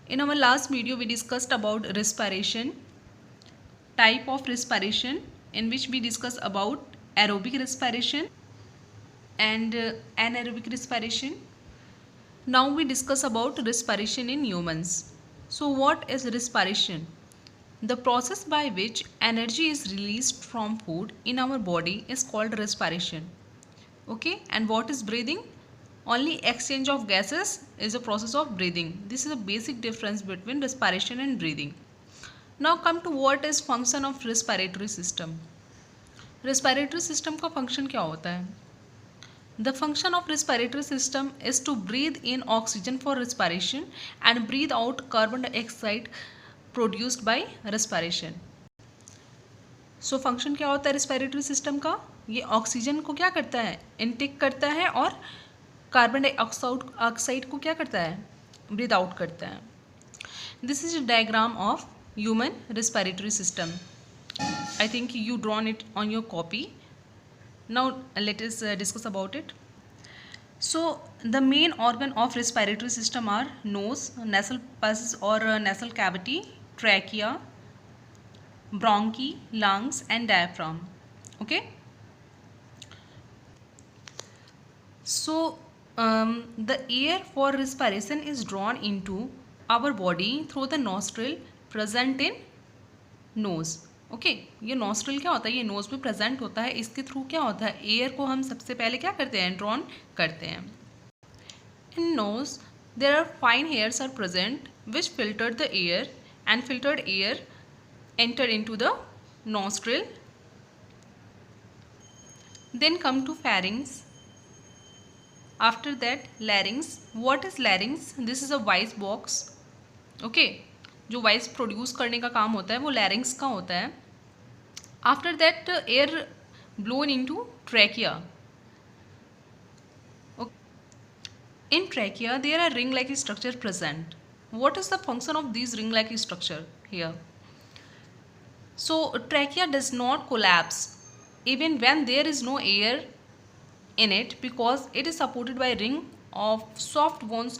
In our last video, we discussed about respiration, type of respiration, in which we discussed about aerobic respiration and anaerobic respiration. Now we discuss about respiration in humans. So what is respiration? The process by which energy is released from food in our body is called respiration. Okay, and what is breathing? Only exchange of gases is a process of breathing. This is a basic difference between respiration and breathing. Now come to what is function of respiratory system. Respiratory system का function क्या होता है? The function of respiratory system is to breathe in oxygen for respiration and breathe out carbon dioxide produced by respiration. So function क्या होता है respiratory system का? ये oxygen को क्या करता है? इनटेक करता है और कार्बन डाइऑक्साइड को क्या करता है? ब्रीथ आउट करता है. This is a diagram of human respiratory system. I think you drawn it on your copy. Now let us discuss about it. So the main organ of respiratory system are nose, nasal passages or nasal cavity, trachea, bronchi, lungs and diaphragm. Okay. So the air for respiration is drawn into our body through the nostril present in nose. Okay ये nostril क्या होता है? ये knows में present होता है. इसके through क्या होता है? एयर को हम सबसे पहले क्या करते हैं? ड्रॉन करते हैं. In nose there are fine hairs are present which filter the air and filtered air enter into the nostril. Then come to pharynx. After that larynx. What is larynx? This is a voice box. Okay, जो voice produce करने का काम होता है वो लैरिंग्स का होता है. After that air blown into trachea. In trachea there are ring like structure present. What is the function of this ring like structure here? So trachea does not collapse even when there is no air in it because it is supported by ring of soft bones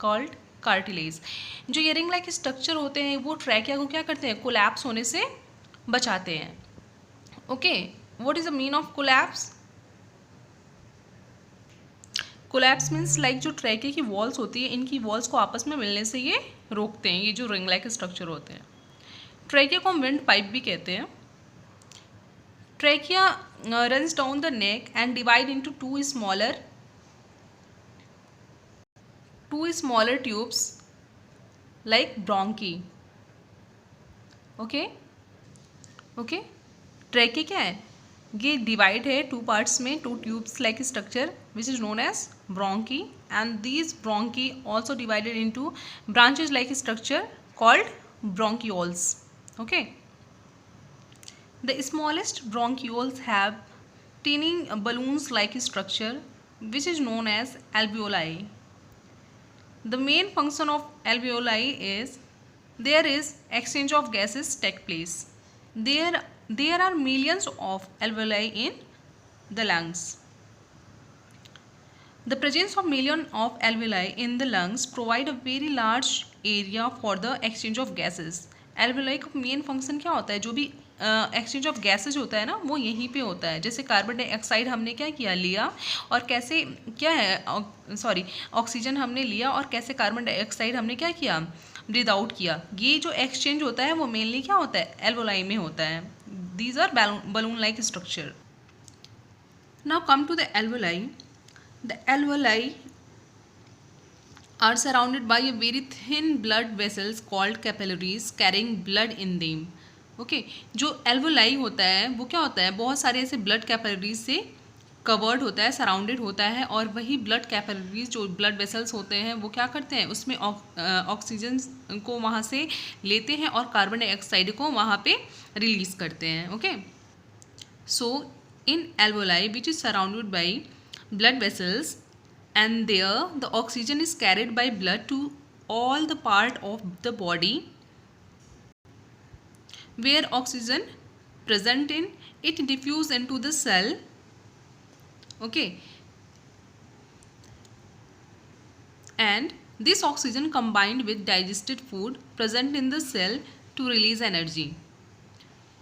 called cartilage. जो ये ring like structure होते हैं वो trachea को क्या करते हैं? Collapse होने से बचाते हैं. Okay, what is the mean of collapse? Collapse means like जो ट्रैकिया की वॉल्स होती है इनकी वॉल्स को आपस में मिलने से ये रोकते हैं, ये जो रिंग लाइक स्ट्रक्चर होते हैं. ट्रैकिया को हम विंड पाइप भी कहते हैं. Trachea runs down the neck and divide into two smaller tubes like bronchi. Okay okay, trachea क्या है? ये डिवाइड है टू पार्ट्स में, two tubes like structure which is known as bronchi and these bronchi also divided into branches like structure called bronchioles. Okay, the smallest bronchioles have tiny balloons like structure which is known as alveoli. The main function of alveoli is there is exchange of gases take place. There are millions of alveoli in the lungs. The presence of millions of alveoli in the lungs provide a very large area for the exchange of gases. alveoli का main function क्या होता है? जो भी exchange of gases होता है ना वो यहीं पे होता है. जैसे कार्बन डाइऑक्साइड हमने क्या किया? लिया और कैसे क्या है सॉरी ऑक्सीजन हमने लिया और कैसे कार्बन डाइऑक्साइड हमने क्या किया? ब्रीद आउट किया. ये जो एक्सचेंज होता है वो मेनली क्या होता है? एल्वोलाई में होता है. These are balloon like structure. Now come to the alveoli. The alveoli are surrounded by a very thin blood vessels called capillaries carrying blood in them. Okay, जो एल्वोलाई होता है वो क्या होता है? बहुत सारे ऐसे ब्लड कैपिलरीज से कवर्ड होता है, सराउंडेड होता है. और वही ब्लड कैपिलरीज जो ब्लड वेसल्स होते हैं वो क्या करते हैं? उसमें ऑक्सीजन को वहाँ से लेते हैं और कार्बन डाइऑक्साइड को वहाँ पे रिलीज करते हैं. Okay, so in alveoli which is surrounded by blood vessels and there the oxygen is carried by blood to all the part of the body where oxygen present in it diffuse into the cell. Okay, and this oxygen combined with digested food present in the cell to release energy.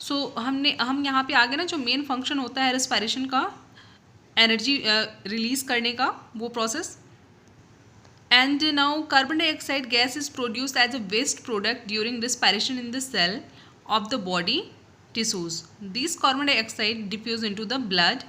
सो हम यहाँ पे आगे ना जो main function होता है respiration का, energy release करने का, वो process. And now carbon dioxide gas is produced as a waste product during respiration in the cell of the body tissues. This carbon dioxide diffuse into the blood.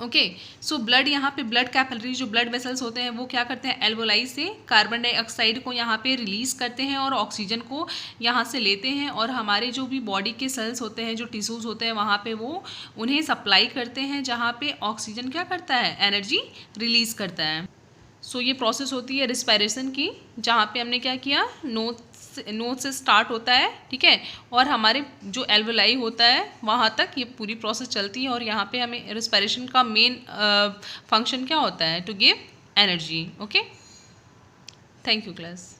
Okay, so blood, यहाँ पे blood capillary जो blood vessels होते हैं वो क्या करते हैं, alveoli से कार्बन डाइऑक्साइड को यहाँ पे रिलीज़ करते हैं और ऑक्सीजन को यहाँ से लेते हैं, और हमारे जो भी बॉडी के सेल्स होते हैं, जो टिश्यूज़ होते हैं, वहाँ पे वो उन्हें सप्लाई करते हैं, जहाँ पे ऑक्सीजन क्या करता है, एनर्जी रिलीज़ करता है. सो ये प्रोसेस होती है रिस्पायरेशन की, जहाँ पे हमने क्या किया, नोज से स्टार्ट होता है, ठीक है, और हमारे जो एल्वोलाई होता है वहाँ तक ये पूरी प्रोसेस चलती है. और यहाँ पे हमें रिस्पायरेशन का मेन फंक्शन क्या होता है, to give energy. Okay, thank you class.